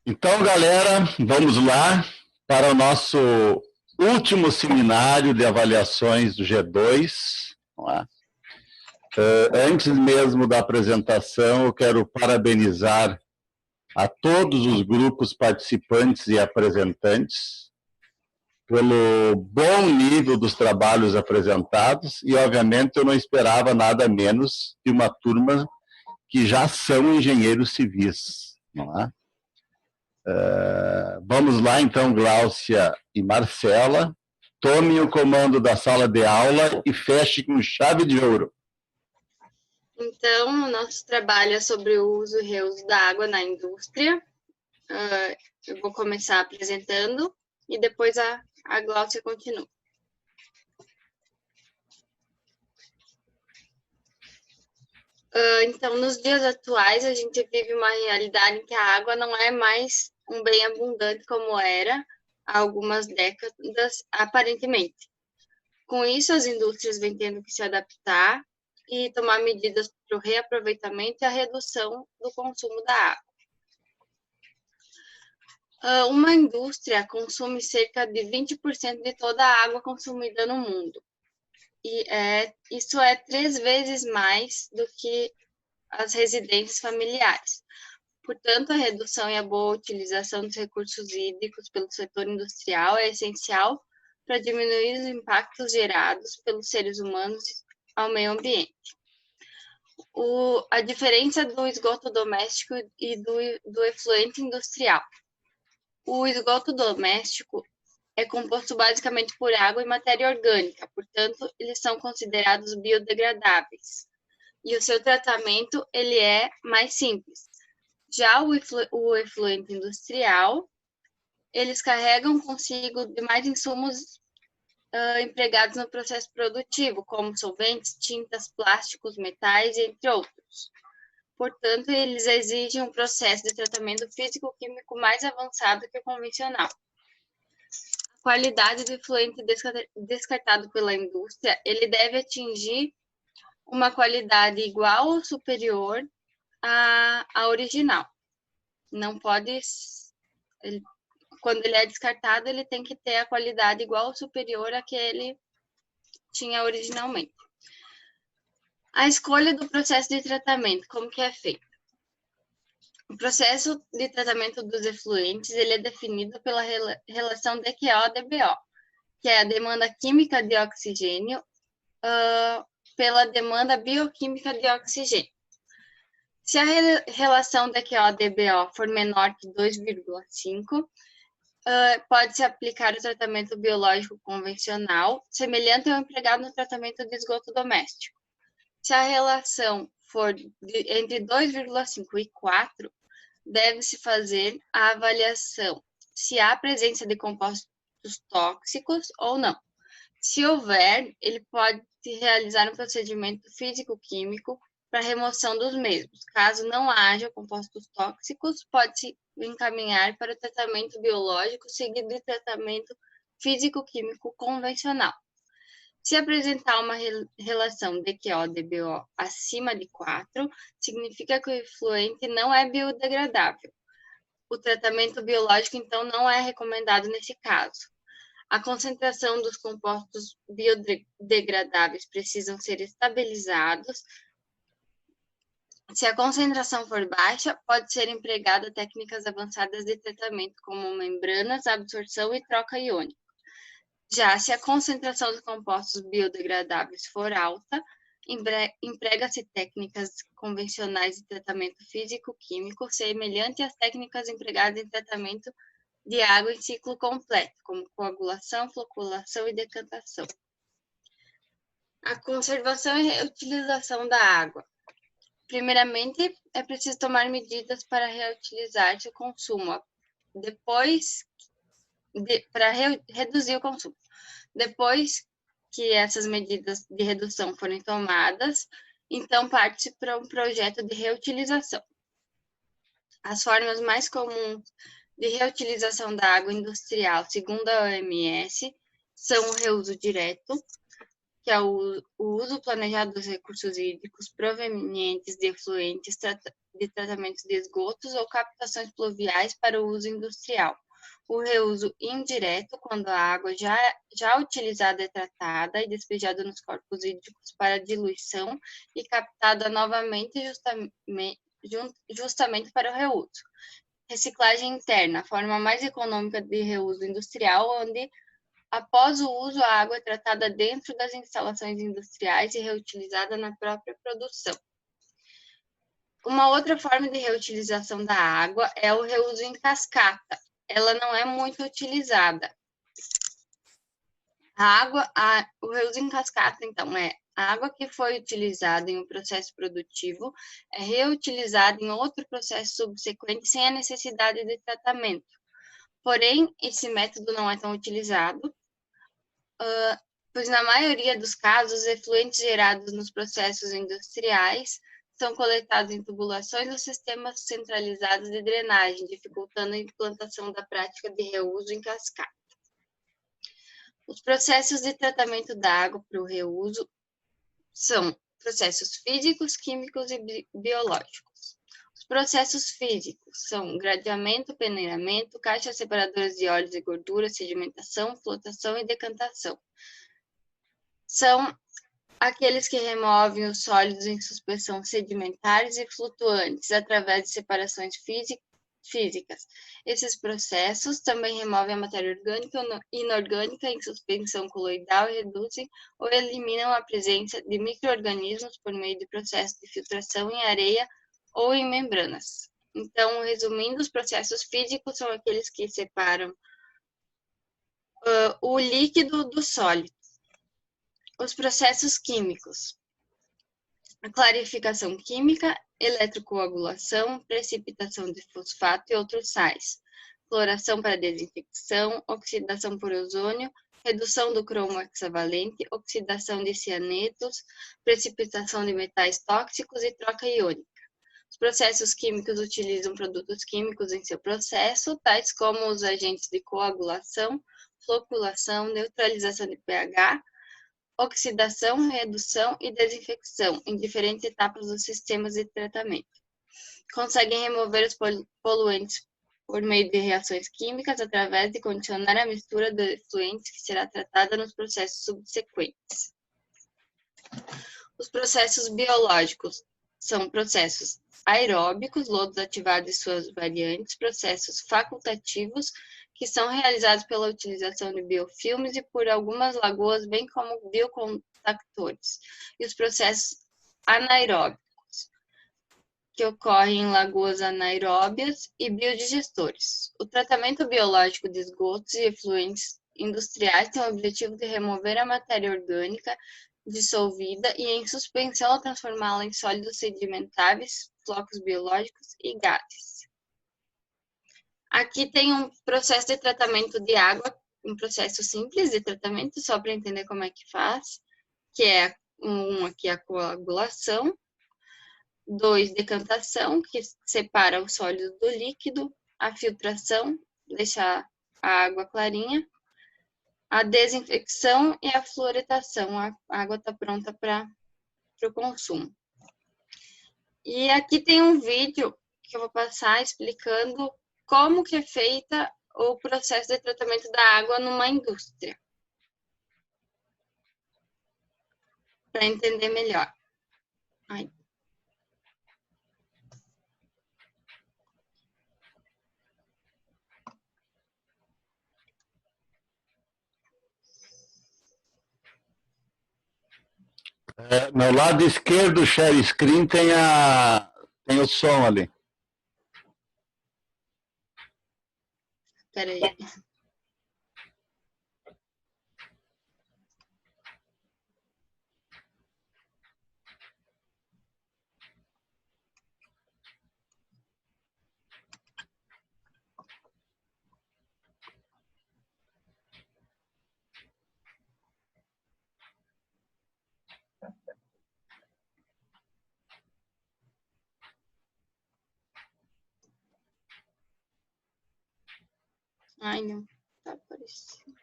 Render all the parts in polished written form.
Então, galera, vamos lá para o nosso último seminário de avaliações do G2. Vamos lá. Antes mesmo da apresentação, eu quero parabenizar a todos os grupos participantes e apresentantes pelo bom nível dos trabalhos apresentados e, obviamente, eu não esperava nada menos que uma turma que já são engenheiros civis, não é? Vamos lá, então, Gláucia e Marcela. Tomem o comando da sala de aula e feche com chave de ouro. Então, o nosso trabalho é sobre o uso e reuso da água na indústria. Eu vou começar apresentando e depois a Gláucia continua. Então, nos dias atuais, a gente vive uma realidade em que a água não é mais um bem abundante como era há algumas décadas, aparentemente. Com isso, as indústrias vêm tendo que se adaptar e tomar medidas para o reaproveitamento e a redução do consumo da água. Uma indústria consome cerca de 20% de toda a água consumida no mundo. E isso é 3 vezes mais do que as residências familiares. Portanto, a redução e a boa utilização dos recursos hídricos pelo setor industrial é essencial para diminuir os impactos gerados pelos seres humanos ao meio ambiente. A diferença do esgoto doméstico e do efluente industrial. O esgoto doméstico é composto basicamente por água e matéria orgânica, portanto, eles são considerados biodegradáveis. E o seu tratamento ele é mais simples. Já o efluente industrial, eles carregam consigo demais insumos empregados no processo produtivo, como solventes, tintas, plásticos, metais, entre outros. Portanto, eles exigem um processo de tratamento físico-químico mais avançado que o convencional. A qualidade do efluente descartado pela indústria, ele deve atingir uma qualidade igual ou superior à original. Não pode... quando ele é descartado, ele tem que ter a qualidade igual ou superior à que ele tinha originalmente. A escolha do processo de tratamento, como que é feito? O processo de tratamento dos efluentes, ele é definido pela relação DQO-DBO, que é a demanda química de oxigênio pela demanda bioquímica de oxigênio. Se a relação DQO-DBO for menor que 2,5, pode-se aplicar o tratamento biológico convencional, semelhante ao empregado no tratamento de esgoto doméstico. Se a relação for entre 2,5 e 4, deve-se fazer a avaliação se há presença de compostos tóxicos ou não. Se houver, ele pode realizar um procedimento físico-químico para remoção dos mesmos. Caso não haja compostos tóxicos, pode-se encaminhar para o tratamento biológico seguido de tratamento físico-químico convencional. Se apresentar uma relação DQO-DBO acima de 4, significa que o efluente não é biodegradável. O tratamento biológico, então, não é recomendado nesse caso. A concentração dos compostos biodegradáveis precisam ser estabilizados. Se a concentração for baixa, pode ser empregada técnicas avançadas de tratamento, como membranas, absorção e troca iônica. Já se a concentração dos compostos biodegradáveis for alta, emprega-se técnicas convencionais de tratamento físico-químico, semelhante às técnicas empregadas em tratamento de água em ciclo completo, como coagulação, floculação e decantação. A conservação e reutilização da água. Primeiramente, é preciso tomar medidas para reutilizar seu consumo, para reduzir o consumo. Depois que essas medidas de redução forem tomadas, então parte-se para um projeto de reutilização. As formas mais comuns de reutilização da água industrial, segundo a OMS, são o reuso direto, que é o uso planejado dos recursos hídricos provenientes de efluentes de tratamento de esgotos ou captações pluviais para o uso industrial. O reuso indireto, quando a água já utilizada é tratada e despejada nos corpos hídricos para diluição e captada novamente justamente para o reuso. Reciclagem interna, a forma mais econômica de reuso industrial, onde, após o uso, a água é tratada dentro das instalações industriais e reutilizada na própria produção. Uma outra forma de reutilização da água é o reuso em cascata. Ela não é muito utilizada. O reuso em cascata, então, é a água que foi utilizada em um processo produtivo é reutilizada em outro processo subsequente sem a necessidade de tratamento. Porém, esse método não é tão utilizado, pois na maioria dos casos, os efluentes gerados nos processos industriais são coletados em tubulações ou sistemas centralizados de drenagem, dificultando a implantação da prática de reuso em cascata. Os processos de tratamento da água para o reuso são processos físicos, químicos e biológicos. Os processos físicos são gradeamento, peneiramento, caixas separadoras de óleos e gorduras, sedimentação, flotação e decantação. São aqueles que removem os sólidos em suspensão sedimentares e flutuantes através de separações físicas. Esses processos também removem a matéria orgânica ou inorgânica em suspensão coloidal e reduzem ou eliminam a presença de micro-organismos por meio de processos de filtração em areia ou em membranas. Então, resumindo, os processos físicos são aqueles que separam o líquido do sólido. Os processos químicos: a clarificação química, eletrocoagulação, precipitação de fosfato e outros sais, cloração para desinfecção, oxidação por ozônio, redução do cromo hexavalente, oxidação de cianetos, precipitação de metais tóxicos e troca iônica. Os processos químicos utilizam produtos químicos em seu processo, tais como os agentes de coagulação, floculação, neutralização de pH, oxidação, redução e desinfecção em diferentes etapas dos sistemas de tratamento. Conseguem remover os poluentes por meio de reações químicas através de condicionar a mistura de efluentes que será tratada nos processos subsequentes. Os processos biológicos são processos aeróbicos, lodos ativados e suas variantes, processos facultativos, que são realizados pela utilização de biofilmes e por algumas lagoas, bem como biocontactores, e os processos anaeróbicos, que ocorrem em lagoas anaeróbias e biodigestores. O tratamento biológico de esgotos e efluentes industriais tem o objetivo de remover a matéria orgânica dissolvida e em suspensão transformá-la em sólidos sedimentáveis, flocos biológicos e gases. Aqui tem um processo de tratamento de água, um processo simples de tratamento, só para entender como é que faz, que é aqui a coagulação, 2, decantação, que separa o sólido do líquido, a filtração, deixa a água clarinha, a desinfecção e a fluoretação, a água está pronta para o consumo. E aqui tem um vídeo que eu vou passar explicando como que é feita o processo de tratamento da água numa indústria, para entender melhor. Ai. No lado esquerdo do share screen tem o som ali. Espera aí. Ai, não tá aparecendo.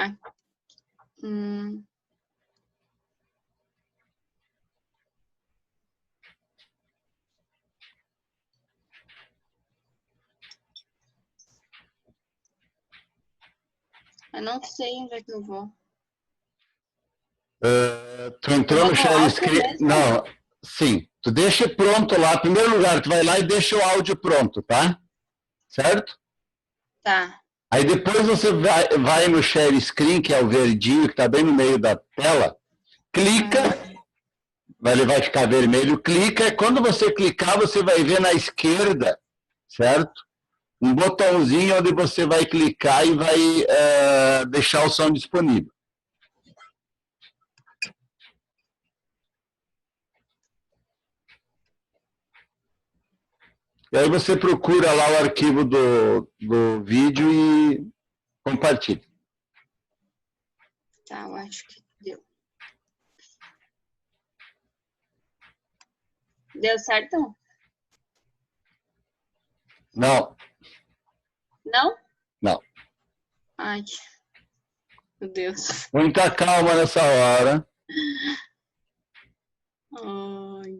Ah. Eu não sei onde é que eu vou. Tu entrou no share screen? Não, sim. Tu deixa pronto lá. Em primeiro lugar, tu vai lá e deixa o áudio pronto, tá? Certo? Tá. Aí depois você vai no share screen, que é o verdinho, que está bem no meio da tela. Clica, ele vai ficar vermelho. Clica, quando você clicar, você vai ver na esquerda, certo? Um botãozinho onde você vai clicar e vai deixar o som disponível. E aí você procura lá o arquivo do vídeo e compartilha. Tá, eu acho que deu. Deu certo? Não. Não? Não. Ai, meu Deus. Muita calma nessa hora. Ai.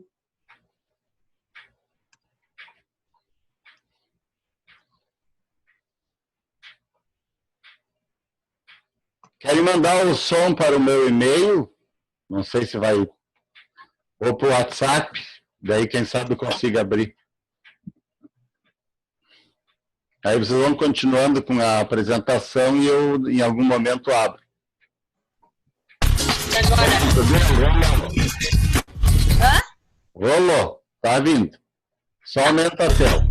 Querem mandar o som para o meu e-mail? Não sei se vai... Ou para o WhatsApp. Daí, quem sabe, eu consigo abrir. Aí vocês vão continuando com a apresentação e eu, em algum momento, abro. E agora? Hã? Rolou. Tá vindo. Só aumenta a tela.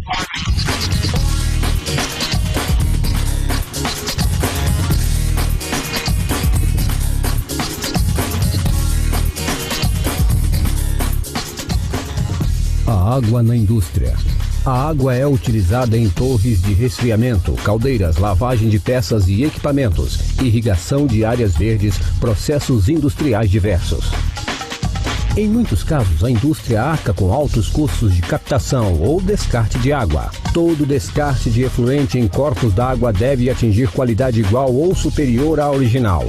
A água na indústria. A água é utilizada em torres de resfriamento, caldeiras, lavagem de peças e equipamentos, irrigação de áreas verdes, processos industriais diversos. Em muitos casos, a indústria arca com altos custos de captação ou descarte de água. Todo descarte de efluente em corpos d'água deve atingir qualidade igual ou superior à original.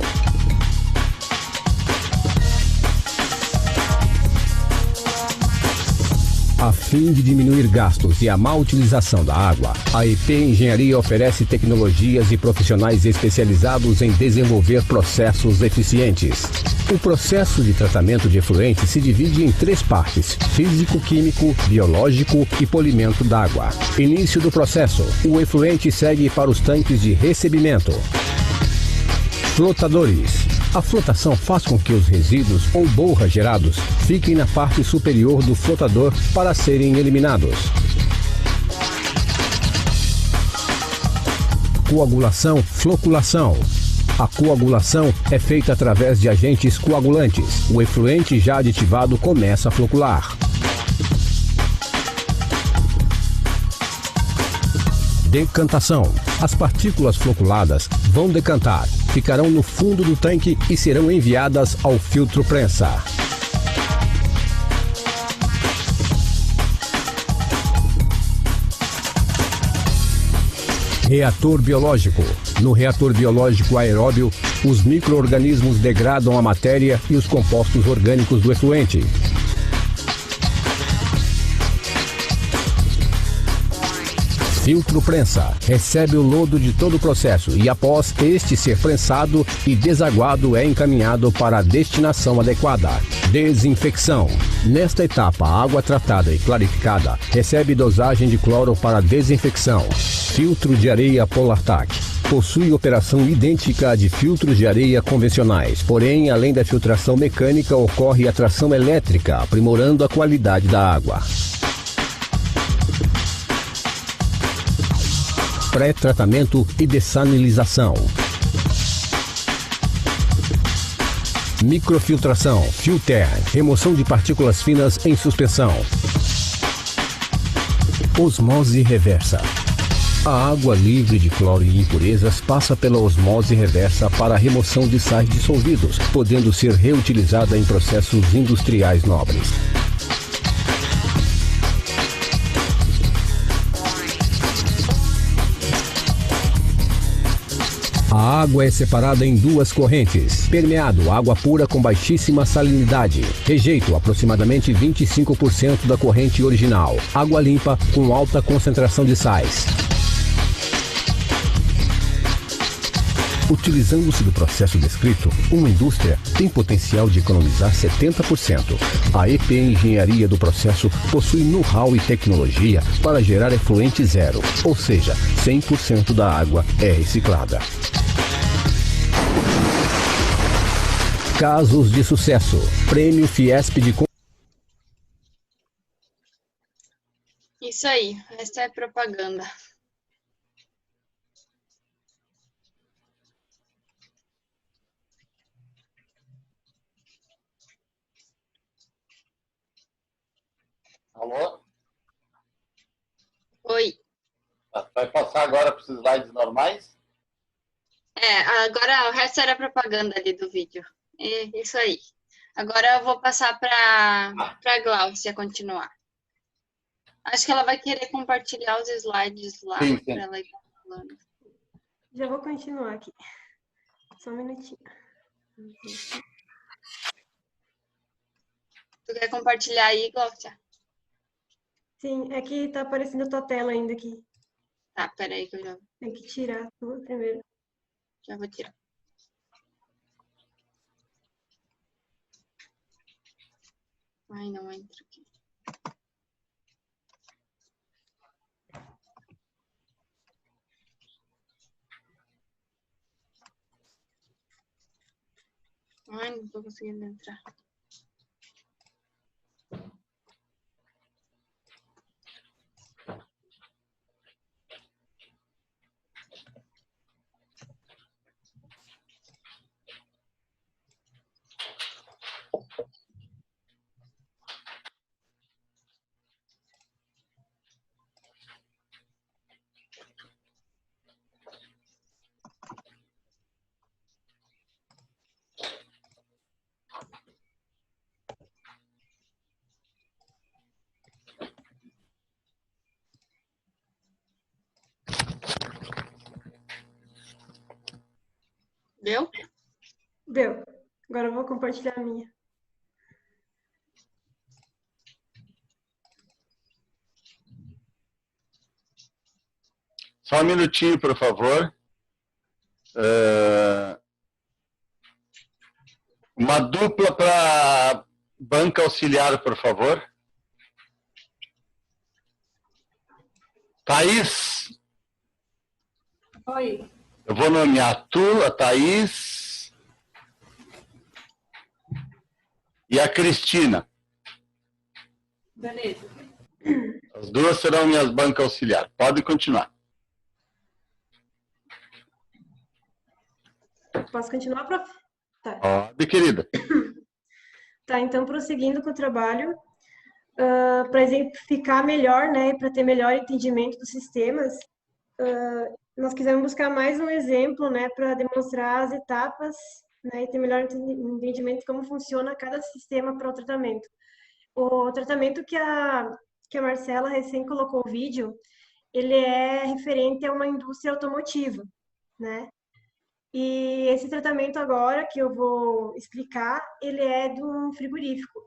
A fim de diminuir gastos e a má utilização da água, a EP Engenharia oferece tecnologias e profissionais especializados em desenvolver processos eficientes. O processo de tratamento de efluente se divide em 3 partes: físico-químico, biológico e polimento d'água. Início do processo: o efluente segue para os tanques de recebimento. Flotadores. A flotação faz com que os resíduos ou borras gerados fiquem na parte superior do flotador para serem eliminados. Coagulação, floculação. A coagulação é feita através de agentes coagulantes. O efluente já aditivado começa a flocular. Decantação. As partículas floculadas vão decantar, ficarão no fundo do tanque e serão enviadas ao filtro prensa. Reator biológico. No reator biológico aeróbio, os micro-organismos degradam a matéria e os compostos orgânicos do efluente. Filtro prensa. Recebe o lodo de todo o processo e, após este ser prensado e desaguado, é encaminhado para a destinação adequada. Desinfecção. Nesta etapa, a água tratada e clarificada recebe dosagem de cloro para desinfecção. Filtro de areia Polartec. Possui operação idêntica à de filtros de areia convencionais, porém, além da filtração mecânica, ocorre a tração elétrica, aprimorando a qualidade da água. Pré-tratamento e dessalinização. Microfiltração, filter, remoção de partículas finas em suspensão. Osmose reversa. A água livre de cloro e impurezas passa pela osmose reversa para a remoção de sais dissolvidos, podendo ser reutilizada em processos industriais nobres. A água é separada em duas correntes. Permeado, água pura com baixíssima salinidade. Rejeito, aproximadamente 25% da corrente original. Água limpa com alta concentração de sais. Utilizando-se do processo descrito, uma indústria tem potencial de economizar 70%. A EP Engenharia do Processo possui know-how e tecnologia para gerar efluente zero, ou seja, 100% da água é reciclada. Casos de sucesso. Prêmio Fiesp de... Isso aí, essa é propaganda. Alô? Oi. Vai passar agora para os slides normais? Agora o resto era propaganda ali do vídeo. Isso aí. Agora eu vou passar para a Gláucia continuar. Acho que ela vai querer compartilhar os slides lá para ela ir falando. Já vou continuar aqui. Só um minutinho. Tu quer compartilhar aí, Gláucia? Sim, é que tá aparecendo a tua tela ainda aqui. Tá, peraí que eu já... Tem que tirar a tua primeiro. Já vou tirar. Ai, não entra aqui. Ai, não tô conseguindo entrar. Deu? Deu. Agora eu vou compartilhar a minha. Só um minutinho, por favor. Uma dupla para banca auxiliar, por favor. Thaís. Oi. Eu vou nomear tu, a Thaís e a Cristina. Beleza. As duas serão minhas bancas auxiliares. Pode continuar. Posso continuar, prof? Tá. Pode, querida. Tá, então, prosseguindo com o trabalho, para exemplificar melhor, né, para ter melhor entendimento dos sistemas, nós quisemos buscar mais um exemplo, né, para demonstrar as etapas, né, e ter melhor entendimento de como funciona cada sistema para o tratamento. O tratamento que a Marcela recém colocou o vídeo, ele é referente a uma indústria automotiva, né? E esse tratamento agora que eu vou explicar, ele é de um frigorífico.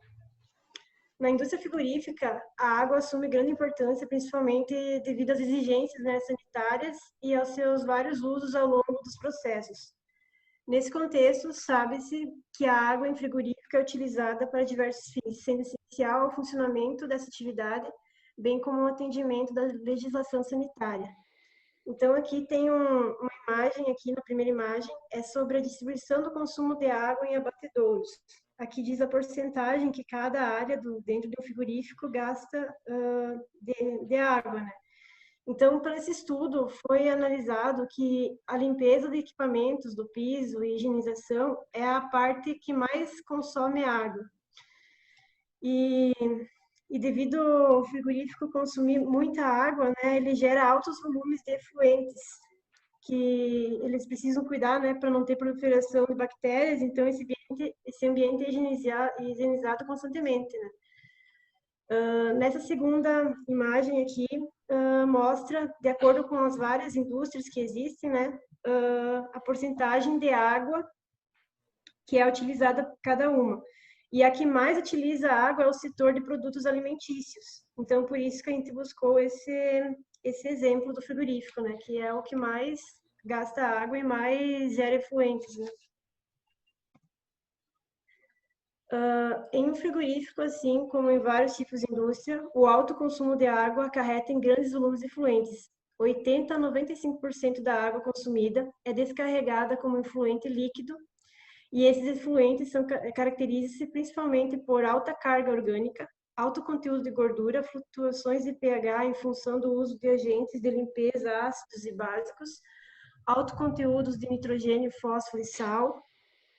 Na indústria frigorífica, a água assume grande importância, principalmente devido às exigências, né, sanitárias e aos seus vários usos ao longo dos processos. Nesse contexto, sabe-se que a água em frigorífica é utilizada para diversos fins, sendo essencial ao funcionamento dessa atividade, bem como o atendimento da legislação sanitária. Então, aqui tem uma imagem, aqui na primeira imagem, é sobre a distribuição do consumo de água em abatedouros. Aqui diz a porcentagem que cada área dentro do frigorífico gasta de água, né? Então, para esse estudo, foi analisado que a limpeza de equipamentos do piso e higienização é a parte que mais consome água. E devido ao frigorífico consumir muita água, né, ele gera altos volumes de efluentes, que eles precisam cuidar, né, para não ter proliferação de bactérias, então esse ambiente é higienizado constantemente, né. Nessa segunda imagem aqui, mostra, de acordo com as várias indústrias que existem, né, a porcentagem de água que é utilizada por cada uma. E a que mais utiliza água é o setor de produtos alimentícios. Então, por isso que a gente buscou esse exemplo do frigorífico, né, que é o que mais gasta água e mais gera efluentes, né. Em um frigorífico, assim como em vários tipos de indústria, o alto consumo de água acarreta em grandes volumes de efluentes. 80 a 95% da água consumida é descarregada como efluente líquido, e esses efluentes caracterizam-se principalmente por alta carga orgânica, alto conteúdo de gordura, flutuações de pH em função do uso de agentes de limpeza ácidos e básicos, alto conteúdos de nitrogênio, fósforo e sal,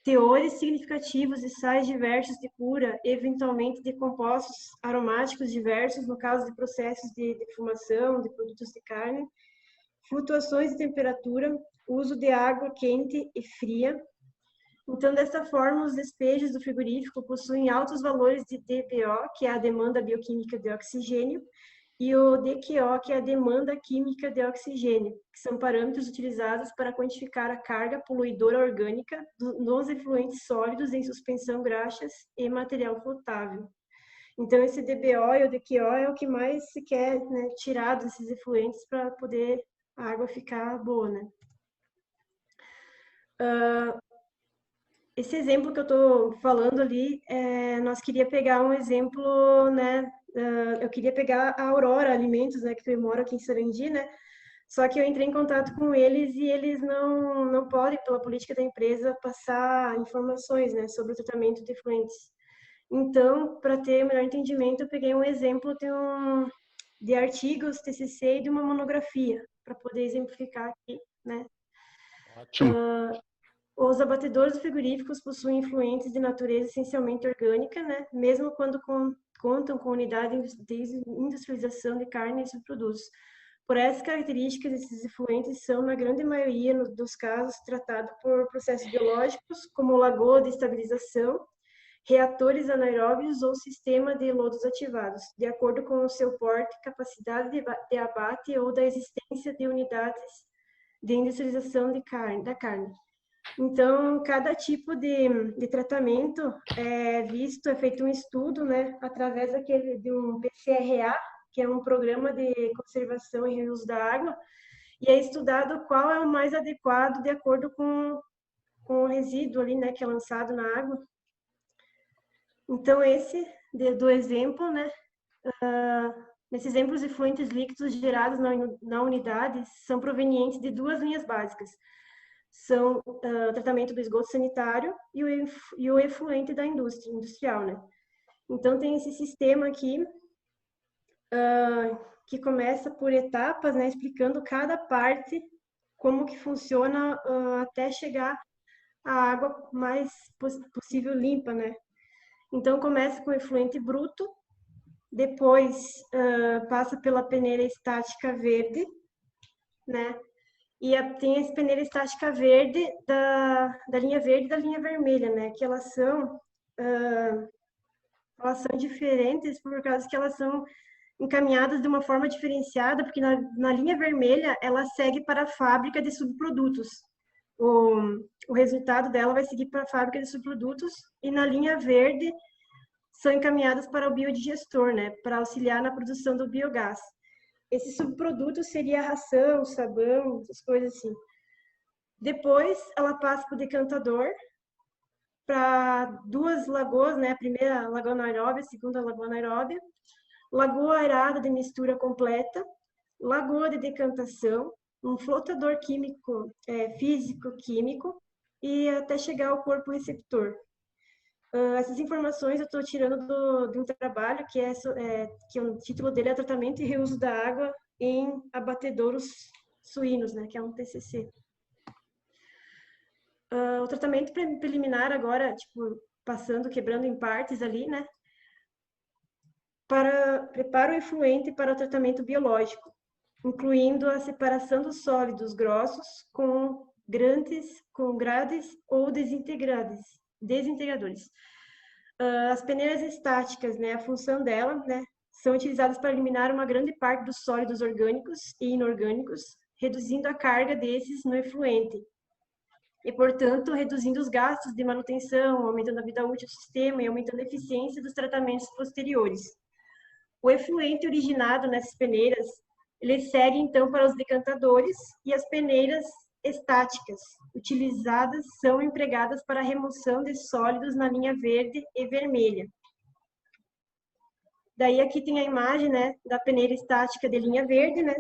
teores significativos de sais diversos de cura, eventualmente de compostos aromáticos diversos, no caso de processos de defumação, de produtos de carne, flutuações de temperatura, uso de água quente e fria. Então, dessa forma, os despejos do frigorífico possuem altos valores de DBO, que é a demanda bioquímica de oxigênio, e o DQO, que é a demanda química de oxigênio, que são parâmetros utilizados para quantificar a carga poluidora orgânica nos efluentes sólidos em suspensão, graxas e material flotável. Então, esse DBO e o DQO é o que mais se quer, né, tirar desses efluentes para poder a água ficar boa, né? Esse exemplo que eu estou falando ali, nós queria pegar um exemplo, né? Eu queria pegar a Aurora Alimentos, né? Que eu moro aqui em Sarandi, né? Só que eu entrei em contato com eles e eles não podem, pela política da empresa, passar informações, né? Sobre o tratamento de efluentes. Então, para ter um melhor entendimento, eu peguei um exemplo de artigos, TCC e de uma monografia, para poder exemplificar aqui, né? Ótimo. Os abatedores frigoríficos possuem efluentes de natureza essencialmente orgânica, né? Mesmo quando contam com unidades de industrialização de carne e subprodutos. Por essas características, esses efluentes são, na grande maioria dos casos, tratados por processos biológicos, como lagoa de estabilização, reatores anaeróbios ou sistema de lodos ativados, de acordo com o seu porte, capacidade de abate ou da existência de unidades de industrialização da carne. Então, cada tipo de tratamento é feito um estudo, né, através de um PCRA, que é um programa de conservação e reuso da água, e é estudado qual é o mais adequado de acordo com o resíduo ali, né, que é lançado na água. Então, do exemplo, né, nesses exemplos de efluentes líquidos gerados na unidade são provenientes de duas linhas básicas. São o tratamento do esgoto sanitário e o efluente da industrial, né? Então, tem esse sistema aqui, que começa por etapas, né? Explicando cada parte, como que funciona até chegar à água mais possível limpa, né? Então, começa com o efluente bruto, depois passa pela peneira estática verde, né? E tem a peneira estática verde da linha verde e da linha vermelha, né? Que elas são diferentes por causa que elas são encaminhadas de uma forma diferenciada, porque na linha vermelha ela segue para a fábrica de subprodutos. O resultado dela vai seguir para a fábrica de subprodutos, e na linha verde são encaminhadas para o biodigestor, né? Para auxiliar na produção do biogás. Esse subproduto seria a ração, o sabão, essas coisas assim. Depois, ela passa para o decantador, para duas lagoas, né? A primeira, lagoa anaeróbia, a segunda, lagoa anaeróbia. Lagoa aerada de mistura completa, lagoa de decantação, um flotador químico, físico-químico, e até chegar ao corpo receptor. Essas informações eu estou tirando de um trabalho que o título dele é Tratamento e Reuso da Água em Abatedouros Suínos, né, que é um TCC. O tratamento preliminar agora, tipo, quebrando em partes ali, né, prepara o efluente para o tratamento biológico, incluindo a separação dos sólidos grossos com grades ou desintegradores. As peneiras estáticas, né, a função dela, né, são utilizadas para eliminar uma grande parte dos sólidos orgânicos e inorgânicos, reduzindo a carga desses no efluente e, portanto, reduzindo os gastos de manutenção, aumentando a vida útil do sistema e aumentando a eficiência dos tratamentos posteriores. O efluente originado nessas peneiras, ele segue, então, para os decantadores, e as peneiras estáticas utilizadas são empregadas para a remoção de sólidos na linha verde e vermelha. Daí aqui tem a imagem, né, da peneira estática de linha verde, né,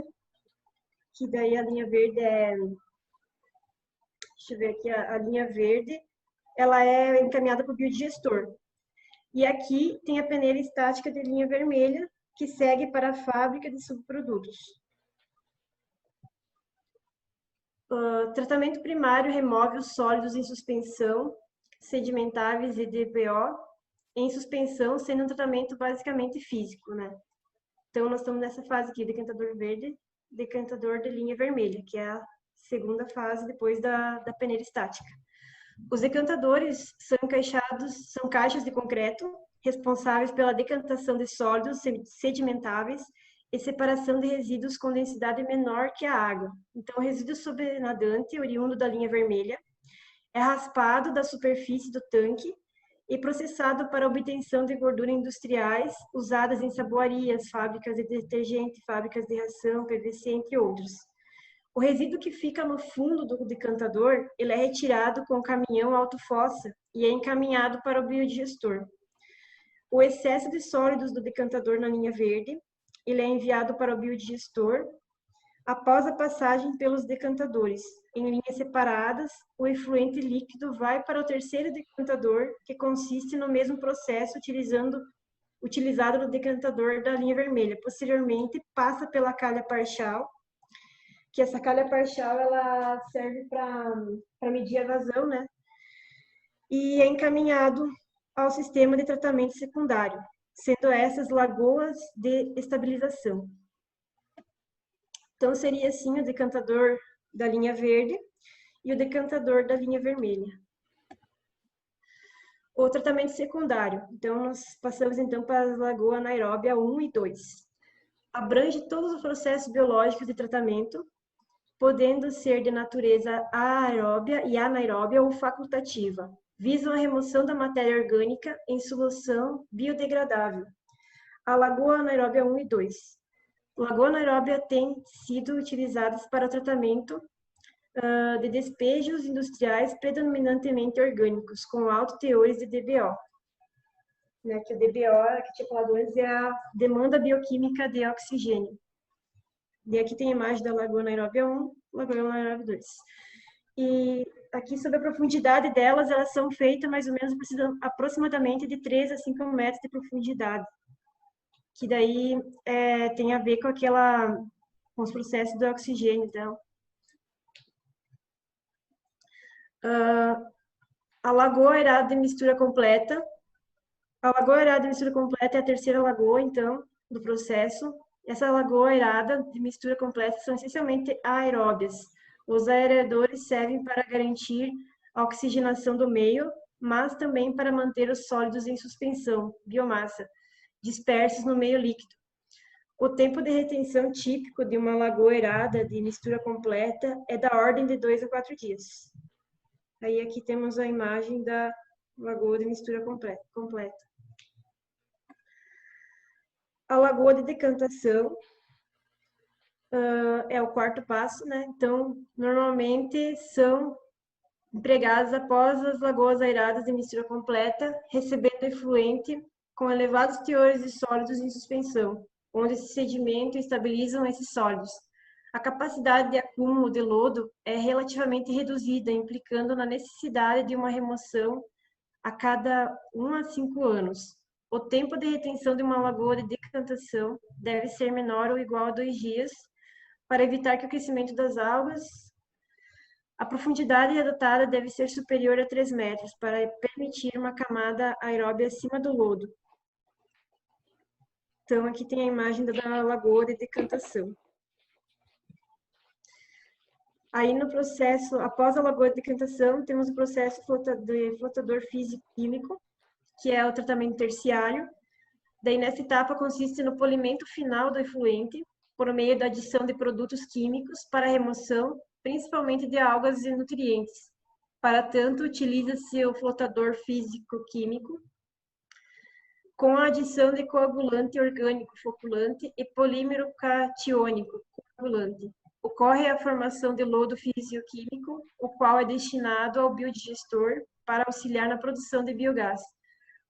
que daí a linha verde é, deixa eu ver aqui, a linha verde, ela é encaminhada para o biodigestor. E aqui tem a peneira estática de linha vermelha, que segue para a fábrica de subprodutos. Tratamento primário remove os sólidos em suspensão, sedimentáveis e DPO, em suspensão, sendo um tratamento basicamente físico, né? Então, nós estamos nessa fase aqui, decantador verde, decantador de linha vermelha, que é a segunda fase depois da peneira estática. Os decantadores são encaixados, são caixas de concreto, responsáveis pela decantação de sólidos sedimentáveis e separação de resíduos com densidade menor que a água. Então, o resíduo sobrenadante, oriundo da linha vermelha, é raspado da superfície do tanque e processado para obtenção de gorduras industriais usadas em saboarias, fábricas de detergente, fábricas de ração, PVC, entre outros. O resíduo que fica no fundo do decantador, ele é retirado com o caminhão autofossa e é encaminhado para o biodigestor. O excesso de sólidos do decantador na linha verde, ele é enviado para o biodigestor após a passagem pelos decantadores. Em linhas separadas, o efluente líquido vai para o terceiro decantador, que consiste no mesmo processo utilizado no decantador da linha vermelha. Posteriormente, passa pela calha parcial, que essa calha parcial ela serve para medir a vazão, né? E é encaminhado ao sistema de tratamento secundário, sendo essas lagoas de estabilização. Então, seria assim o decantador da linha verde e o decantador da linha vermelha. O tratamento secundário. Então, nós passamos então para a lagoa anaeróbia 1 e 2. Abrange todos os processos biológicos de tratamento, podendo ser de natureza aeróbia e anaeróbia ou facultativa. Visam a remoção da matéria orgânica em solução biodegradável. A lagoa anaeróbia 1 e 2. Lagoa anaeróbia tem sido utilizadas para o tratamento de despejos industriais predominantemente orgânicos, com altos teores de DBO. Né, que o DBO, que tinha falado antes, é a demanda bioquímica de oxigênio. E aqui tem a imagem da lagoa anaeróbia 1, lagoa anaeróbia 2. E aqui, sobre a profundidade delas, elas são feitas mais ou menos, precisam aproximadamente de 3 a 5 metros de profundidade. Que daí tem a ver com os processos do oxigênio. Então, a lagoa aerada de mistura completa. A lagoa aerada de mistura completa é a terceira lagoa, então, do processo. Essa lagoa aerada de mistura completa são essencialmente aeróbias. Os aeradores servem para garantir a oxigenação do meio, mas também para manter os sólidos em suspensão, biomassa, dispersos no meio líquido. O tempo de retenção típico de uma lagoa aerada de mistura completa é da ordem de 2 a 4 dias. Aí aqui temos a imagem da lagoa de mistura completa. A lagoa de decantação é o quarto passo, né? Então, normalmente são empregadas após as lagoas aeradas de mistura completa, recebendo efluente com elevados teores de sólidos em suspensão, onde se sedimentam e estabilizam esses sólidos. A capacidade de acúmulo de lodo é relativamente reduzida, implicando na necessidade de uma remoção a cada 1 a 5 anos. O tempo de retenção de uma lagoa de decantação deve ser menor ou igual a 2 dias, para evitar que o crescimento das algas. A profundidade adotada deve ser superior a 3 metros, para permitir uma camada aeróbia acima do lodo. Então, aqui tem a imagem da lagoa de decantação. Aí, no processo, após a lagoa de decantação, temos o processo de flotador físico-químico, que é o tratamento terciário. Daí, nessa etapa, consiste no polimento final do efluente, por meio da adição de produtos químicos para remoção, principalmente de algas e nutrientes. Para tanto, utiliza-se o flotador físico-químico, com a adição de coagulante orgânico floculante e polímero catiônico coagulante. Ocorre a formação de lodo físico-químico, o qual é destinado ao biodigestor para auxiliar na produção de biogás.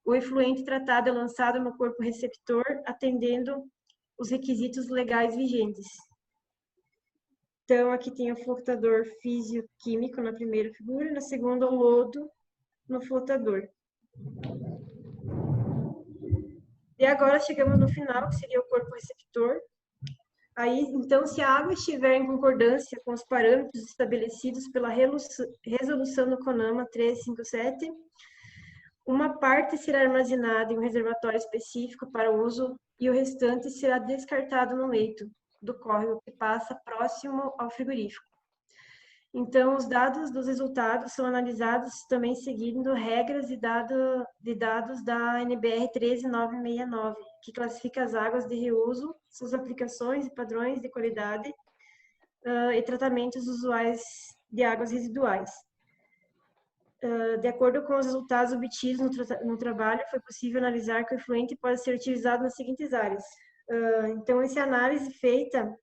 O efluente tratado é lançado no corpo receptor, atendendo os requisitos legais vigentes. Então, aqui tem o flotador físico-químico na primeira figura, e na segunda, o lodo no flotador. E agora chegamos no final, que seria o corpo receptor. Aí, então, se a água estiver em concordância com os parâmetros estabelecidos pela resolução do CONAMA 357, uma parte será armazenada em um reservatório específico para uso e o restante será descartado no leito do córrego que passa próximo ao frigorífico. Então, os dados dos resultados são analisados também seguindo regras de dados da NBR 13969, que classifica as águas de reuso, suas aplicações e padrões de qualidade e tratamentos usuais de águas residuais. De acordo com os resultados obtidos no trabalho, foi possível analisar que o efluente pode ser utilizado nas seguintes áreas. Então, essa análise feita,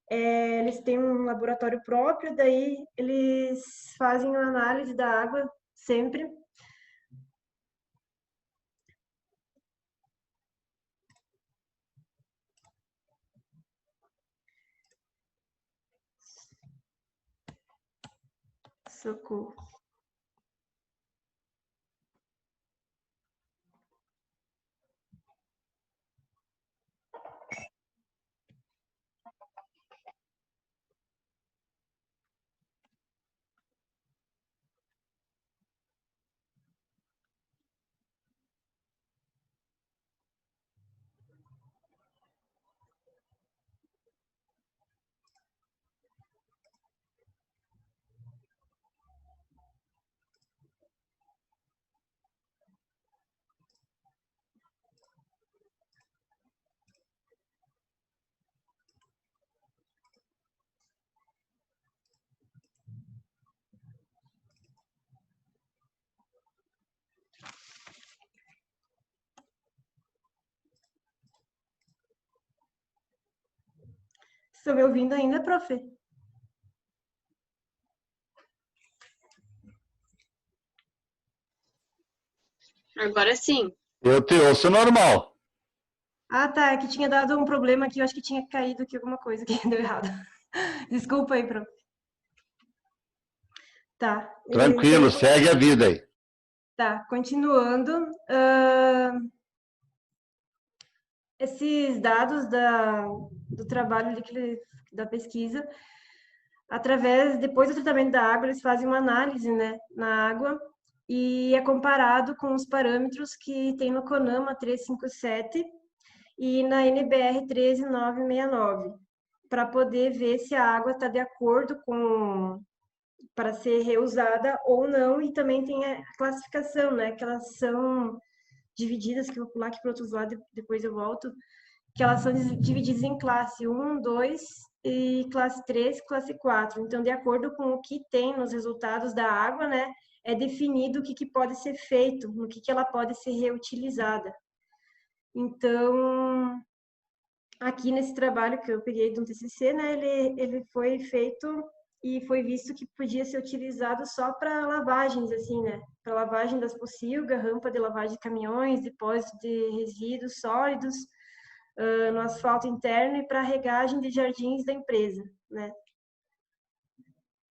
eles têm um laboratório próprio, daí eles fazem a análise da água sempre. Socorro. Estão me ouvindo ainda, prof? Agora sim. Eu te ouço normal. Ah, tá, é que tinha dado um problema aqui, eu acho que tinha caído aqui alguma coisa que deu errado. Desculpa aí, prof. Tá. Tranquilo, Então, segue a vida aí. tá, continuando. Esses dados do trabalho da pesquisa, depois do tratamento da água, eles fazem uma análise, né, na água e é comparado com os parâmetros que tem no CONAMA 357 e na NBR 13969, para poder ver se a água está de acordo para ser reusada ou não, e também tem a classificação, né, que elas são divididas, que eu vou pular aqui para outros lados, depois eu volto, que elas são divididas em classe 1, 2 e classe 3, classe 4. Então, de acordo com o que tem nos resultados da água, né, é definido o que pode ser feito, no que ela pode ser reutilizada. Então, aqui nesse trabalho que eu peguei de um TCC, né, ele foi feito e foi visto que podia ser utilizado só para lavagens, assim, né, para lavagem das pocilgas, rampa de lavagem de caminhões, depósito de resíduos sólidos, no asfalto interno e para regagem de jardins da empresa, né.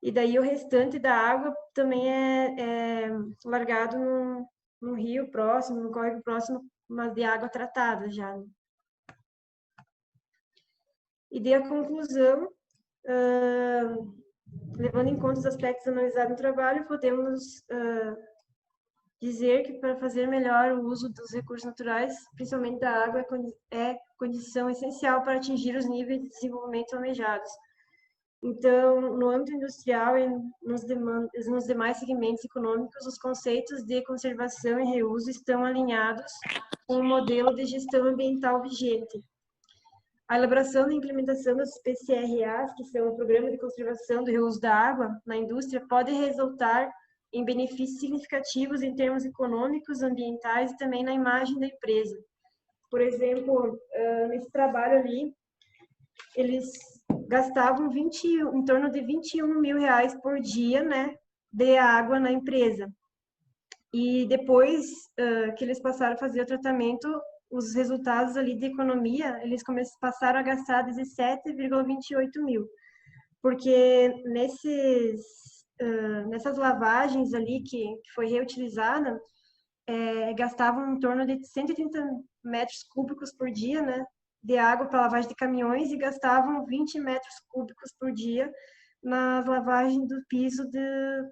E daí o restante da água também é largado num rio próximo, num córrego próximo, mas de água tratada já. E daí a conclusão, levando em conta os aspectos analisados no trabalho, podemos dizer que para fazer melhor o uso dos recursos naturais, principalmente da água, é condição essencial para atingir os níveis de desenvolvimento almejados. Então, no âmbito industrial e nos demais segmentos econômicos, os conceitos de conservação e reuso estão alinhados com o modelo de gestão ambiental vigente. A elaboração e implementação dos PCRAs, que são o Programa de Conservação do Reuso da Água, na indústria, pode resultar em benefícios significativos em termos econômicos, ambientais e também na imagem da empresa. Por exemplo, nesse trabalho ali, eles gastavam em torno de 21 mil reais por dia, né, de água na empresa. E depois que eles passaram a fazer o tratamento, os resultados ali de economia, eles passaram a gastar 17,28 mil. Porque nessas lavagens ali que foi reutilizada, gastavam em torno de 130 metros cúbicos por dia, né, de água para lavagem de caminhões e gastavam 20 metros cúbicos por dia nas lavagens do piso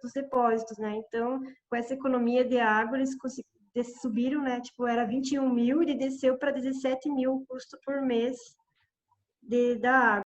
dos depósitos, né? Então, com essa economia de água, eles subiram, né? Tipo, era 21 mil e desceu para 17 mil o custo por mês da água.